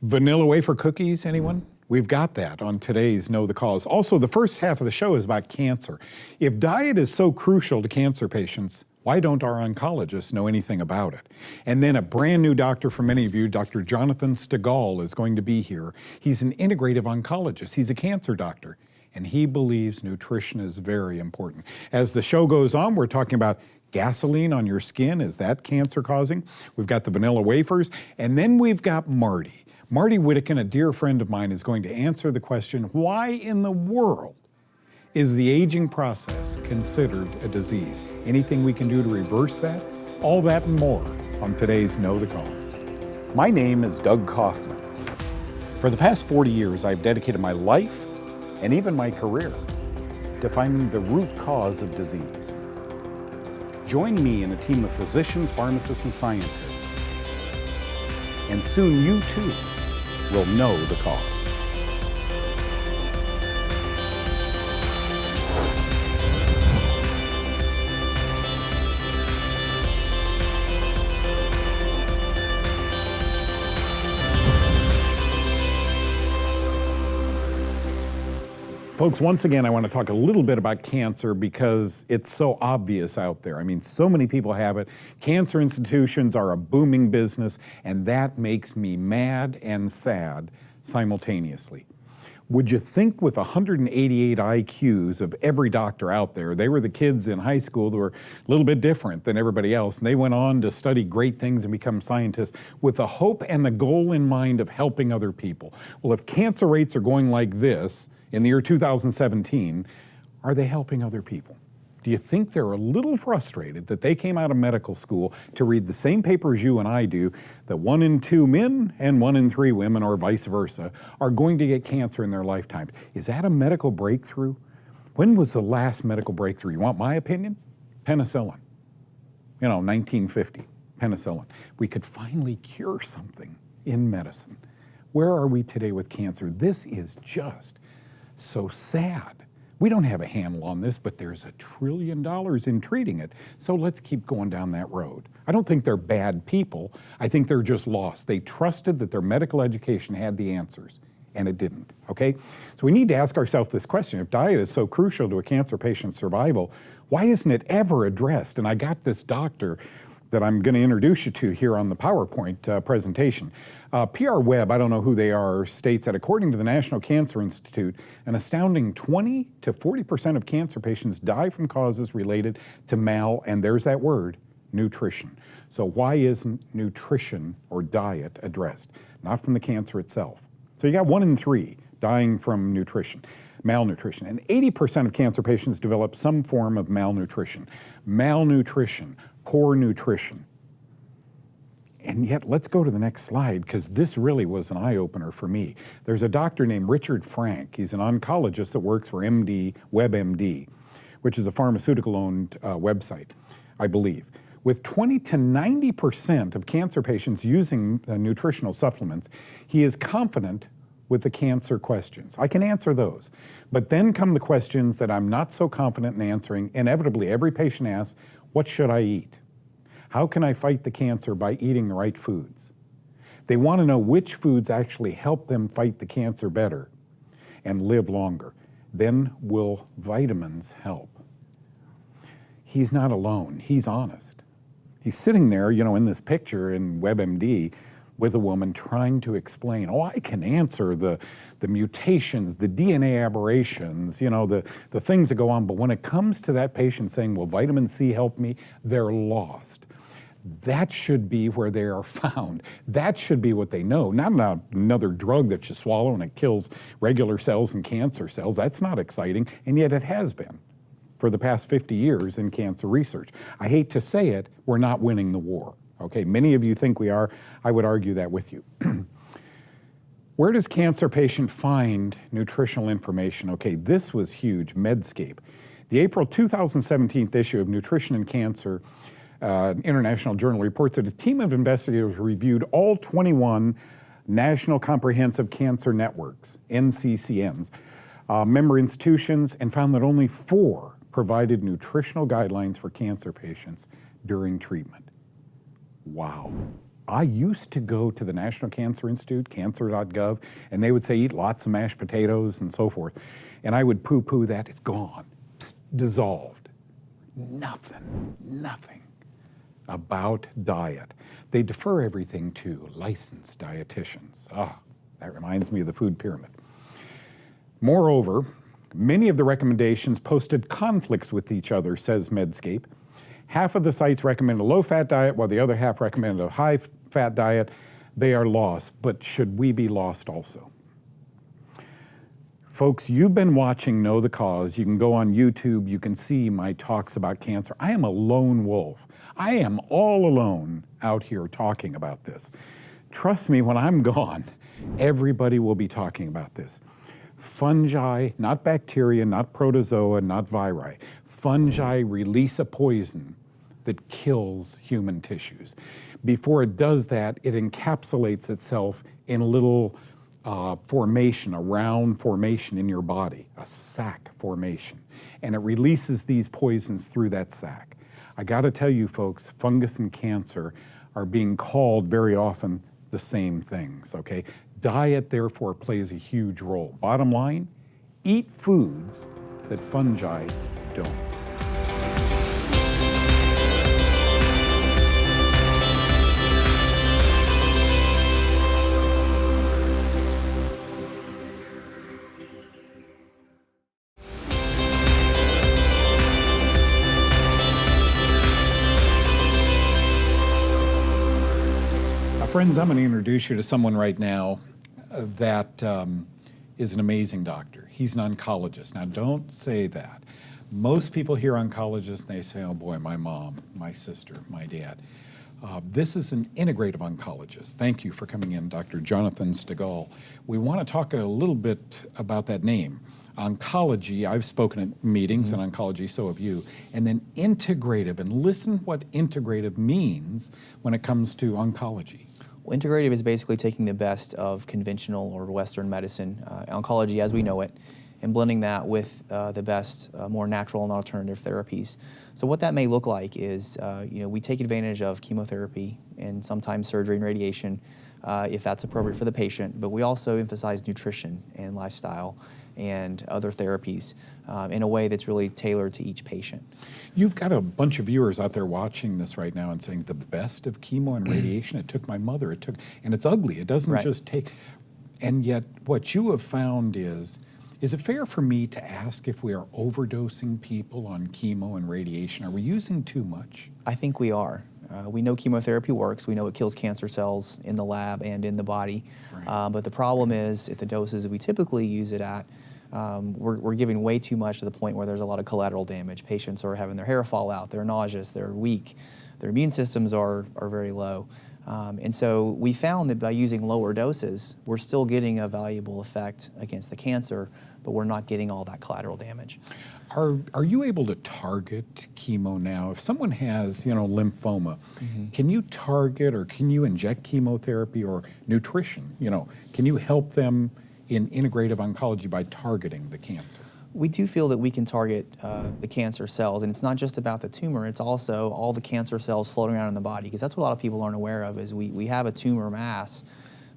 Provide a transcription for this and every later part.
Vanilla wafer cookies, anyone? We've got that on today's Know the Cause. Also, the first half of the show is about cancer. If diet is so crucial to cancer patients, why don't our oncologists know anything about it? And then a brand new doctor for many of you, Dr. Jonathan Stegall, is going to be here. He's an integrative oncologist. He's a cancer doctor, and he believes nutrition is very important. As the show goes on, we're talking about gasoline on your skin. Is that cancer causing? We've got the vanilla wafers, and then we've got Marty. Marty Whittakin, a dear friend of mine, is going to answer the question, why in the world is the aging process considered a disease? Anything we can do to reverse that? All that and more on today's Know the Cause. My name is Doug Kaufman. For the past 40 years, I've dedicated my life and even my career to finding the root cause of disease. Join me in a team of physicians, pharmacists, and scientists, and soon you too will know the cause. Folks, once again, I want to talk a little bit about cancer because it's so obvious out there. I mean, so many people have it. Cancer institutions are a booming business, and that makes me mad and sad simultaneously. Would you think with 188 IQs of every doctor out there, they were the kids in high school that were a little bit different than everybody else, and they went on to study great things and become scientists with the hope and the goal in mind of helping other people. Well, if cancer rates are going like this, in the year 2017, are they helping other people? Do you think they're a little frustrated that they came out of medical school to read the same papers you and I do, that 1 in 2 men and 1 in 3 women, or vice versa, are going to get cancer in their lifetimes? Is that a medical breakthrough? When was the last medical breakthrough? You want my opinion? Penicillin. 1950, penicillin. We could finally cure something in medicine. Where are we today with cancer? This is just so sad. We don't have a handle on this, but there's $1 trillion in treating it. So let's keep going down that road. I don't think they're bad people. I think they're just lost. They trusted that their medical education had the answers, and it didn't, okay? So we need to ask ourselves this question. If diet is so crucial to a cancer patient's survival, why isn't it ever addressed? And I got this doctor that I'm going to introduce you to here on the PowerPoint presentation. PR Web, I don't know who they are, states that according to the National Cancer Institute, an astounding 20 to 40% of cancer patients die from causes related to and there's that word, nutrition. So why isn't nutrition or diet addressed? Not from the cancer itself. So you got 1 in 3 dying from malnutrition. And 80% of cancer patients develop some form of malnutrition. Malnutrition, poor nutrition. And yet, let's go to the next slide, because this really was an eye-opener for me. There's a doctor named Richard Frank. He's an oncologist that works for WebMD, which is a pharmaceutical-owned website, I believe. With 20 to 90% of cancer patients using nutritional supplements, he is confident with the cancer questions. I can answer those. But then come the questions that I'm not so confident in answering. Inevitably, every patient asks, what should I eat? How can I fight the cancer by eating the right foods? They want to know which foods actually help them fight the cancer better and live longer. Then will vitamins help? He's not alone. He's honest. He's sitting there, in this picture in WebMD with a woman trying to explain, I can answer the mutations, the DNA aberrations, the things that go on. But when it comes to that patient saying, will vitamin C help me? They're lost. That should be where they are found. That should be what they know, not another drug that you swallow and it kills regular cells and cancer cells. That's not exciting, and yet it has been for the past 50 years in cancer research. I hate to say it, we're not winning the war. Okay, many of you think we are. I would argue that with you. Where does cancer patient find nutritional information? Okay, this was huge, Medscape. The April 2017 issue of Nutrition and Cancer International Journal reports that a team of investigators reviewed all 21 National Comprehensive Cancer Networks, NCCNs, member institutions, and found that only 4 provided nutritional guidelines for cancer patients during treatment. Wow. I used to go to the National Cancer Institute, cancer.gov, and they would say eat lots of mashed potatoes and so forth. And I would poo-poo that. It's gone, dissolved. Nothing about diet. They defer everything to licensed dietitians. That reminds me of the food pyramid. Moreover, many of the recommendations posted conflicts with each other, says Medscape. Half of the sites recommend a low-fat diet, while the other half recommend a high-fat diet. They are lost, but should we be lost also? Folks, you've been watching Know the Cause. You can go on YouTube. You can see my talks about cancer. I am a lone wolf. I am all alone out here talking about this. Trust me, when I'm gone, everybody will be talking about this. Fungi, not bacteria, not protozoa, not viri. Fungi release a poison that kills human tissues. Before it does that, it encapsulates itself in a little formation, a round formation in your body, a sac formation. And it releases these poisons through that sac. I gotta tell you folks, fungus and cancer are being called very often the same things, okay? Diet, therefore, plays a huge role. Bottom line, eat foods that fungi don't. Friends, I'm going to introduce you to someone right now that is an amazing doctor. He's an oncologist. Now, don't say that. Most people hear oncologist and they say, oh boy, my mom, my sister, my dad. This is an integrative oncologist. Thank you for coming in, Dr. Jonathan Stegall. We want to talk a little bit about that name. Oncology, I've spoken at meetings in oncology, so have you. And then integrative, and listen what integrative means when it comes to oncology. Well, integrative is basically taking the best of conventional or Western medicine, oncology as we know it, and blending that with the best, more natural and alternative therapies. So what that may look like is, we take advantage of chemotherapy and sometimes surgery and radiation if that's appropriate for the patient, but we also emphasize nutrition and lifestyle and other therapies in a way that's really tailored to each patient. You've got a bunch of viewers out there watching this right now and saying the best of chemo and radiation, it took my mother, and it's ugly, it doesn't just take, and yet what you have found is it fair for me to ask if we are overdosing people on chemo and radiation? Are we using too much? I think we are. We know chemotherapy works. We know it kills cancer cells in the lab and in the body. Right. But the problem is, at the doses that we typically use it at, we're giving way too much to the point where there's a lot of collateral damage. Patients are having their hair fall out, they're nauseous, they're weak, their immune systems are very low. And so we found that by using lower doses, we're still getting a valuable effect against the cancer, but we're not getting all that collateral damage. Are you able to target chemo now? If someone has, lymphoma, can you target or can you inject chemotherapy or nutrition? Can you help them in integrative oncology by targeting the cancer? We do feel that we can target the cancer cells, and it's not just about the tumor, it's also all the cancer cells floating around in the body, because that's what a lot of people aren't aware of, is we have a tumor mass,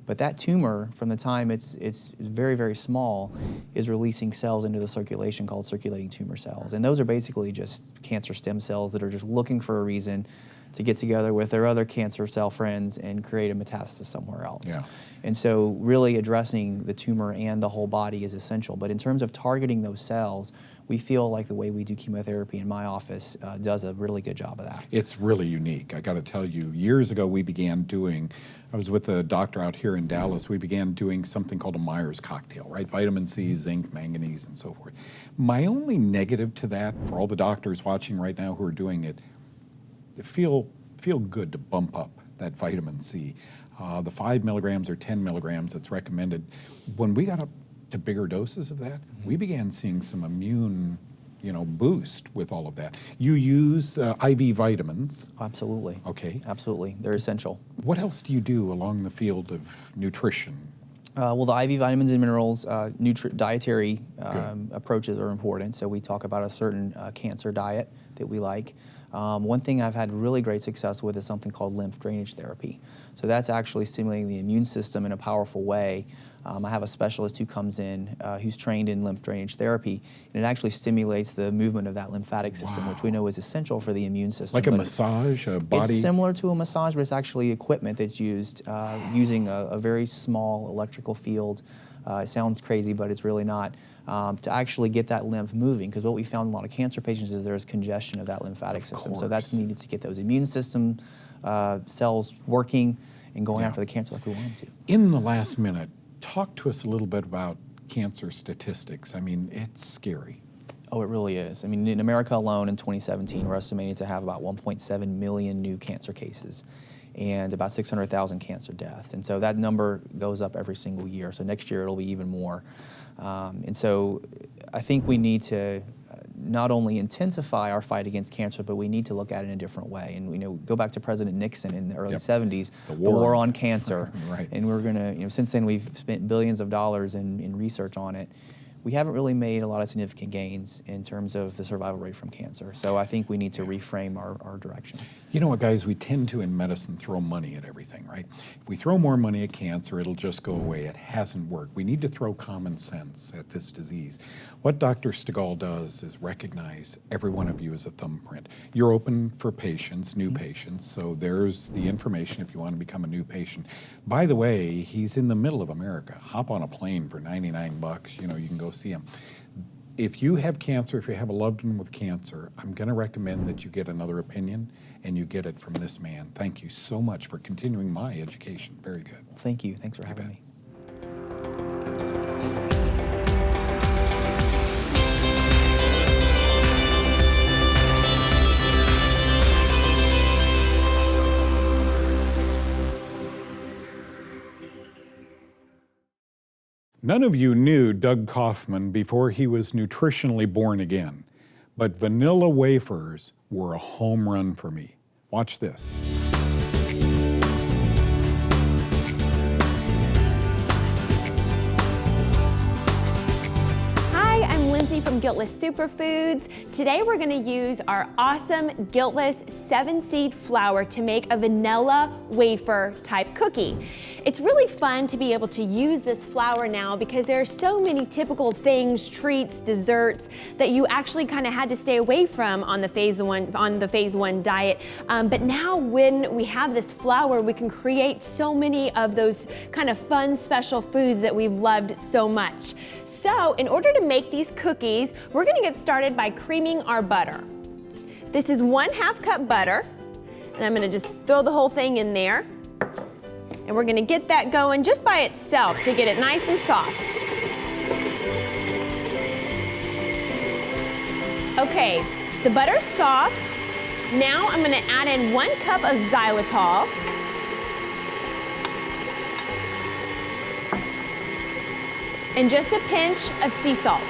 but that tumor, from the time it's very, very small, is releasing cells into the circulation called circulating tumor cells. And those are basically just cancer stem cells that are just looking for a reason to get together with their other cancer cell friends and create a metastasis somewhere else. Yeah. And so really addressing the tumor and the whole body is essential. But in terms of targeting those cells, we feel like the way we do chemotherapy in my office does a really good job of that. It's really unique. I got to tell you, years ago we began doing, I was with a doctor out here in Dallas, we began doing something called a Myers cocktail, right? Vitamin C, zinc, manganese, and so forth. My only negative to that, for all the doctors watching right now who are doing it, feel good to bump up that vitamin C. The 5 milligrams or 10 milligrams that's recommended, when we got up to bigger doses of that, we began seeing some immune, boost with all of that. You use IV vitamins. Absolutely. Okay. Absolutely. They're essential. What else do you do along the field of nutrition? Well, the IV vitamins and minerals, dietary approaches are important. So we talk about a certain cancer diet that we like. One thing I've had really great success with is something called lymph drainage therapy. So that's actually stimulating the immune system in a powerful way. I have a specialist who comes in who's trained in lymph drainage therapy, and it actually stimulates the movement of that lymphatic system, which we know is essential for the immune system. Like a massage, a body? It's similar to a massage, but it's actually equipment that's used using a very small electrical field. It sounds crazy, but it's really not. To actually get that lymph moving, because what we found in a lot of cancer patients is there's congestion of that lymphatic system. So that's needed to get those immune system cells working and going after the cancer like we want them to. In the last minute, talk to us a little bit about cancer statistics. I mean, it's scary. Oh, it really is. I mean, in America alone in 2017, we're estimated to have about 1.7 million new cancer cases and about 600,000 cancer deaths. And so that number goes up every single year. So next year it'll be even more. And so I think we need to not only intensify our fight against cancer, but we need to look at it in a different way. And go back to President Nixon in the early 70s, the war on cancer. Right. And we're going to, since then we've spent billions of dollars in research on it. We haven't really made a lot of significant gains in terms of the survival rate from cancer. So I think we need to reframe our direction. You know what, guys, we tend to, in medicine, throw money at everything, right? If we throw more money at cancer, it'll just go away. It hasn't worked. We need to throw common sense at this disease. What Dr. Stegall does is recognize every one of you as a thumbprint. You're open for patients, new patients, so there's the information if you want to become a new patient. By the way, he's in the middle of America. Hop on a plane for $99, you can go see him. If you have cancer, if you have a loved one with cancer, I'm going to recommend that you get another opinion, and you get it from this man. Thank you so much for continuing my education. Very good. Well, thank you. Thanks for having me. None of you knew Doug Kaufman before he was nutritionally born again, but vanilla wafers were a home run for me. Watch this. From Guiltless Superfoods. Today we're going to use our awesome Guiltless 7-seed flour to make a vanilla wafer type cookie. It's really fun to be able to use this flour now because there are so many typical things, treats, desserts that you actually kind of had to stay away from on the phase one diet. But now when we have this flour, we can create so many of those kind of fun special foods that we've loved so much. So in order to make these cookies, we're going to get started by creaming our butter. This is 1/2 cup butter, and I'm going to just throw the whole thing in there. And we're going to get that going just by itself to get it nice and soft. Okay, the butter's soft. Now I'm going to add in 1 cup of xylitol. And just a pinch of sea salt.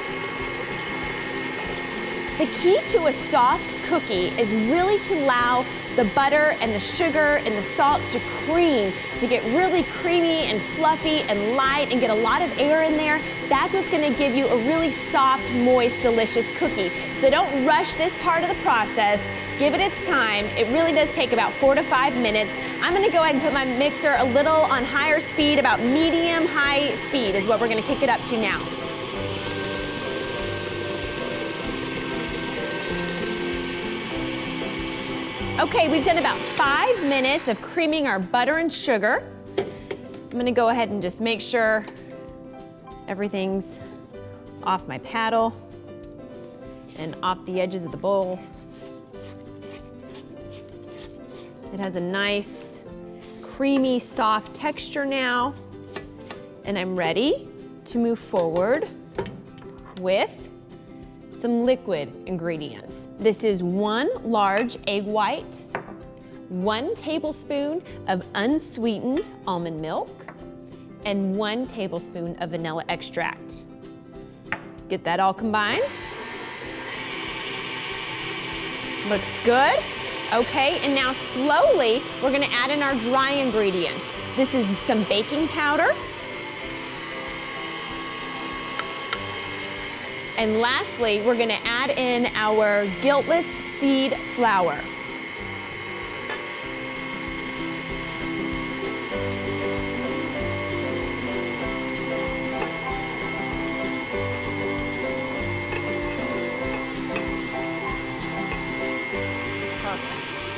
The key to a soft cookie is really to allow the butter and the sugar and the salt to cream, to get really creamy and fluffy and light and get a lot of air in there. That's what's going to give you a really soft, moist, delicious cookie. So don't rush this part of the process. Give it its time. It really does take about 4 to 5 minutes. I'm going to go ahead and put my mixer a little on higher speed, about medium-high speed is what we're going to kick it up to now. Okay, we've done about 5 minutes of creaming our butter and sugar. I'm going to go ahead and just make sure everything's off my paddle and off the edges of the bowl. It has a nice, creamy, soft texture now. And I'm ready to move forward with some liquid ingredients. This is 1 large egg white, 1 tablespoon of unsweetened almond milk, and 1 tablespoon of vanilla extract. Get that all combined. Looks good. Okay, and now slowly we're going to add in our dry ingredients. This is some baking powder. And lastly, we're going to add in our Guiltless seed flour.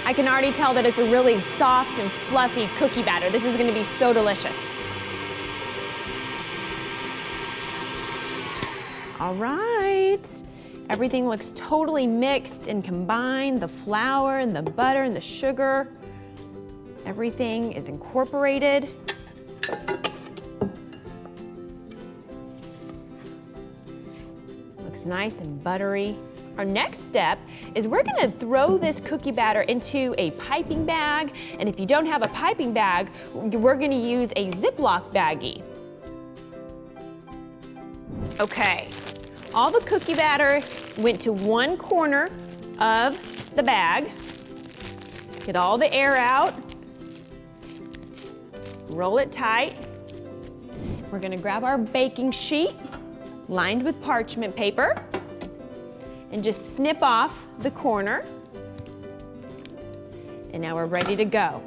I can already tell that it's a really soft and fluffy cookie batter. This is going to be so delicious. All right. Everything looks totally mixed and combined. The flour and the butter and the sugar. Everything is incorporated. Looks nice and buttery. Our next step is we're gonna throw this cookie batter into a piping bag, and if you don't have a piping bag, we're gonna use a Ziploc baggie. Okay, all the cookie batter went to one corner of the bag. Get all the air out. Roll it tight. We're gonna grab our baking sheet lined with parchment paper and just snip off the corner. And now we're ready to go.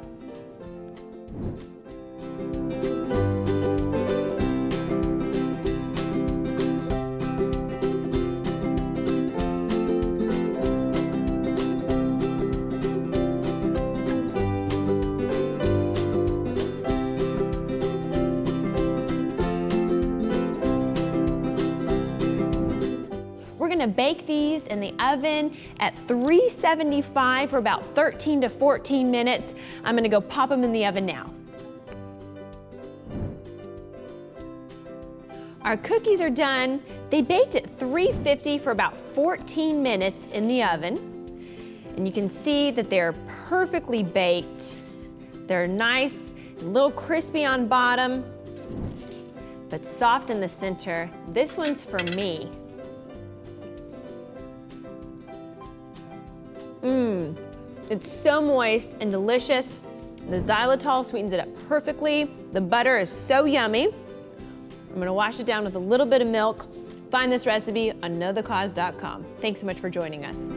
We're gonna bake these in the oven at 375 for about 13 to 14 minutes. I'm gonna go pop them in the oven now. Our cookies are done. They baked at 350 for about 14 minutes in the oven. And you can see that they're perfectly baked. They're nice, a little crispy on bottom, but soft in the center. This one's for me. It's so moist and delicious. The xylitol sweetens it up perfectly. The butter is so yummy. I'm gonna wash it down with a little bit of milk. Find this recipe on knowthecause.com. Thanks so much for joining us.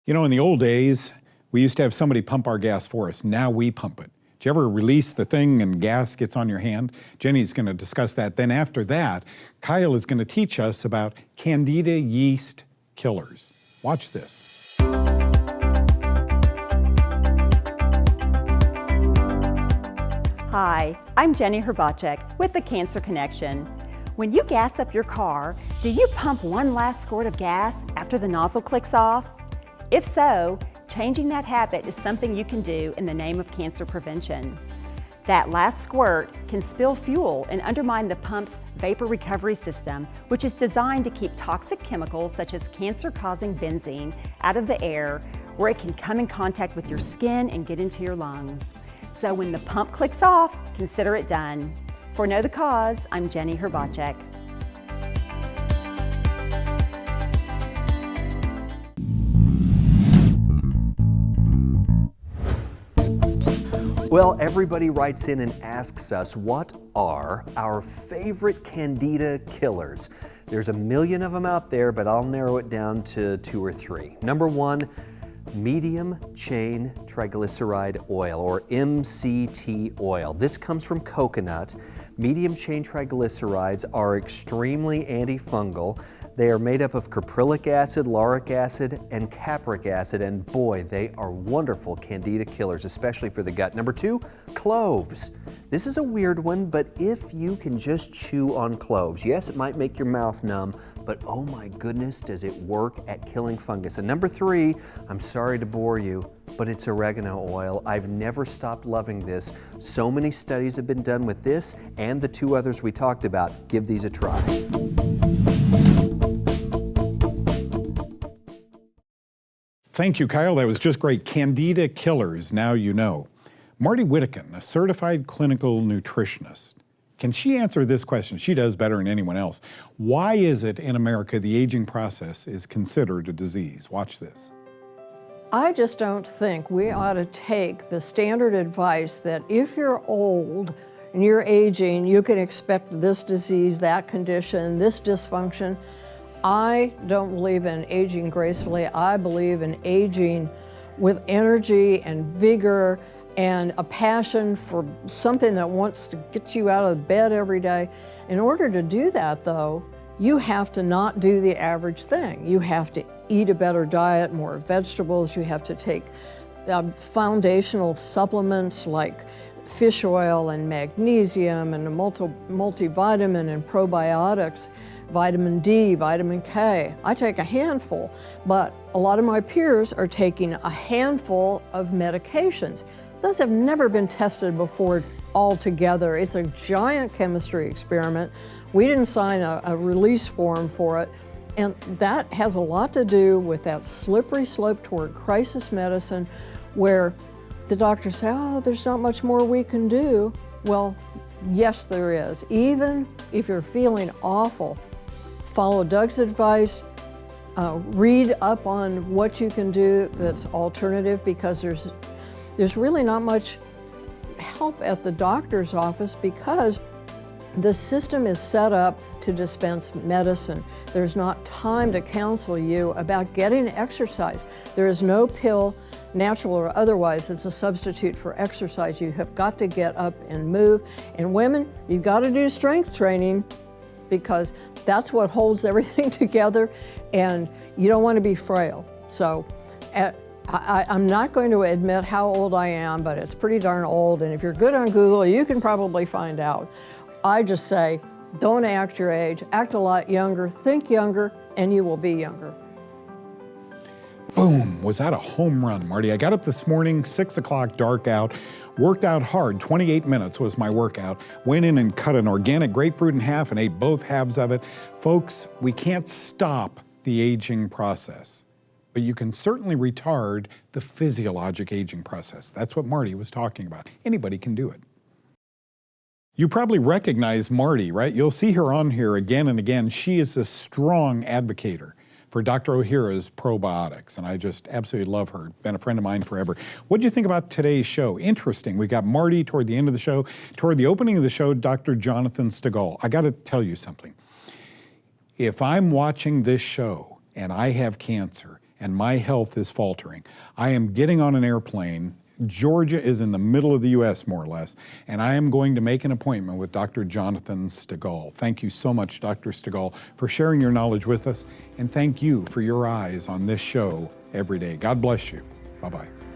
You know, in the old days, we used to have somebody pump our gas for us. Now we pump it. Did you ever release the thing and gas gets on your hand? Jenny's going to discuss that. Then after that, Kyle is going to teach us about Candida yeast killers. Watch this. Hi, I'm Jenny Herbacek with the Cancer Connection. When you gas up your car, do you pump one last squirt of gas after the nozzle clicks off? If so, changing that habit is something you can do in the name of cancer prevention. That last squirt can spill fuel and undermine the pump's vapor recovery system, which is designed to keep toxic chemicals such as cancer-causing benzene out of the air, where it can come in contact with your skin and get into your lungs. So when the pump clicks off, consider it done. For Know the Cause, I'm Jenny Herbacek. Well, everybody writes in and asks us, what are our favorite Candida killers? There's a million of them out there, but I'll narrow it down to 2 or 3. Number 1, medium chain triglyceride oil, or MCT oil. This comes from coconut. Medium chain triglycerides are extremely antifungal. They are made up of caprylic acid, lauric acid, and capric acid, and boy, they are wonderful Candida killers, especially for the gut. Number 2, cloves. This is a weird one, but if you can just chew on cloves, yes, it might make your mouth numb, but oh my goodness, does it work at killing fungus. And number 3, I'm sorry to bore you, but it's oregano oil. I've never stopped loving this. So many studies have been done with this and the 2 others we talked about. Give these a try. Thank you, Kyle. That was just great. Candida killers, now you know. Marty Whittakin, a certified clinical nutritionist. Can she answer this question? She does better than anyone else. Why is it in America the aging process is considered a disease? Watch this. I just don't think we ought to take the standard advice that if you're old and you're aging, you can expect this disease, that condition, this dysfunction. I don't believe in aging gracefully. I believe in aging with energy and vigor and a passion for something that wants to get you out of bed every day. In order to do that, though, you have to not do the average thing. You have to eat a better diet, more vegetables. You have to take foundational supplements like fish oil and magnesium and a multivitamin and probiotics, vitamin D, vitamin K. I take a handful, but a lot of my peers are taking a handful of medications. Those have never been tested before altogether. It's a giant chemistry experiment. We didn't sign a release form for it, and that has a lot to do with that slippery slope toward crisis medicine where the doctors say, oh, there's not much more we can do. Well, yes, there is. Even if you're feeling awful, follow Doug's advice, read up on what you can do that's alternative, because there's really not much help at the doctor's office because the system is set up to dispense medicine. There's not time to counsel you about getting exercise. There is no pill, natural or otherwise, it's a substitute for exercise. You have got to get up and move. And women, you've got to do strength training because that's what holds everything together, and you don't want to be frail. So I'm not going to admit how old I am, but it's pretty darn old, and if you're good on Google, you can probably find out. I just say, don't act your age, act a lot younger, think younger, and you will be younger. Boom, was that a home run, Marty? I got up this morning, 6 o'clock, dark out, worked out hard, 28 minutes was my workout, went in and cut an organic grapefruit in half and ate both halves of it. Folks, we can't stop the aging process, but you can certainly retard the physiologic aging process. That's what Marty was talking about. Anybody can do it. You probably recognize Marty, right? You'll see her on here again and again. She is a strong advocator for Dr. Ohhira's probiotics, and I just absolutely love her. Been a friend of mine forever. What did you think about today's show? Interesting. We got Marty toward the end of the show. Toward the opening of the show, Dr. Jonathan Stegall. I got to tell you something. If I'm watching this show and I have cancer and my health is faltering, I am getting on an airplane. Georgia is in the middle of the U.S., more or less, and I am going to make an appointment with Dr. Jonathan Stegall. Thank you so much, Dr. Stegall, for sharing your knowledge with us, and thank you for your eyes on this show every day. God bless you. Bye-bye.